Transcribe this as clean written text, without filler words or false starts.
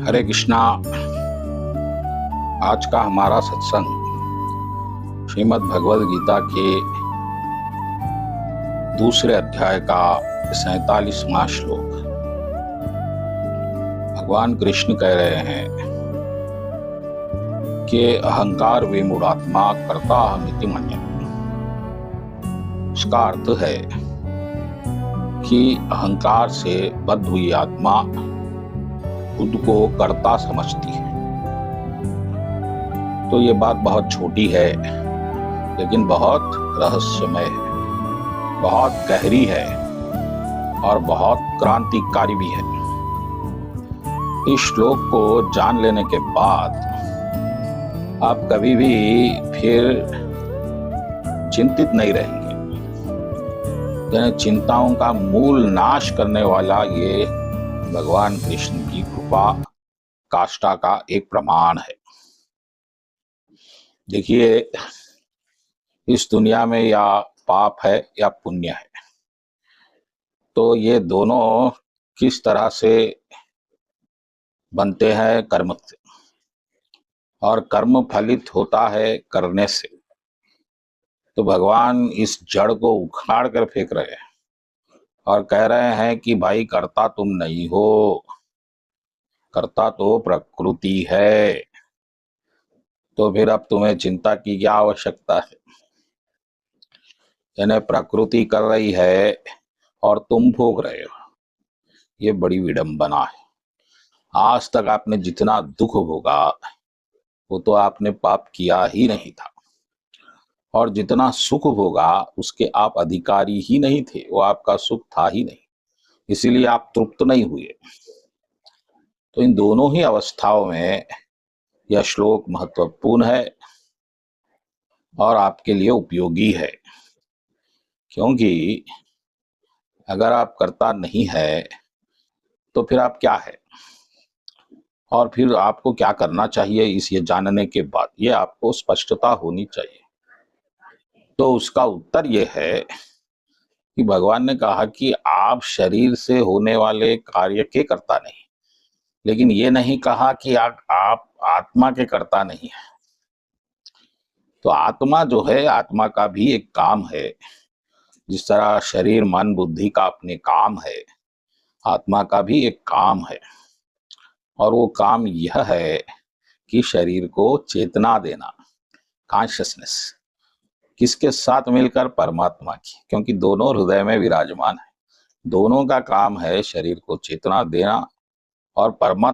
हरे कृष्णा। आज का हमारा सत्संग श्रीमद् भगवद गीता के दूसरे अध्याय का 47वां श्लोक। भगवान कृष्ण कह रहे हैं कि अहंकार विमूढ़ात्मा कर्ता अहमिति मन्यते। उसका अर्थ है कि अहंकार से बद्ध हुई आत्मा खुद को कर्ता समझती है। तो ये बात बहुत छोटी है लेकिन बहुत रहस्यमय है, बहुत गहरी है और बहुत क्रांतिकारी भी है। इस श्लोक को जान लेने के बाद आप कभी भी फिर चिंतित नहीं रहेंगे। यानी चिंताओं का मूल नाश करने वाला ये भगवान कृष्ण की कृपा काष्ठा का एक प्रमाण है। देखिए, इस दुनिया में या पाप है या पुण्य है, तो ये दोनों किस तरह से बनते हैं? कर्म से, और कर्म फलित होता है करने से। तो भगवान इस जड़ को उखाड़ कर फेंक रहे हैं और कह रहे हैं कि भाई, कर्ता तुम नहीं हो, कर्ता तो प्रकृति है। तो फिर अब तुम्हें चिंता की क्या आवश्यकता है? यानी प्रकृति कर रही है और तुम भोग रहे हो। ये बड़ी विडंबना है। आज तक आपने जितना दुख भोगा वो तो आपने पाप किया ही नहीं था, और जितना सुख भोगा उसके आप अधिकारी ही नहीं थे, वो आपका सुख था ही नहीं, इसीलिए आप तृप्त नहीं हुए। तो इन दोनों ही अवस्थाओं में यह श्लोक महत्वपूर्ण है और आपके लिए उपयोगी है। क्योंकि अगर आप कर्ता नहीं है तो फिर आप क्या है, और फिर आपको क्या करना चाहिए? इस ये जानने के बाद ये आपको स्पष्टता होनी चाहिए। तो उसका उत्तर ये है कि भगवान ने कहा कि आप शरीर से होने वाले कार्य के कर्ता नहीं, लेकिन ये नहीं कहा कि आप आत्मा के कर्ता नहीं है। तो आत्मा जो है, आत्मा का भी एक काम है। जिस तरह शरीर मन बुद्धि का अपने काम है, आत्मा का भी एक काम है, और वो काम यह है कि शरीर को चेतना देना, कॉन्शियसनेस। किसके साथ मिलकर? परमात्मा की, क्योंकि दोनों हृदय में विराजमान है। दोनों का काम है शरीर को चेतना देना और परमात्मा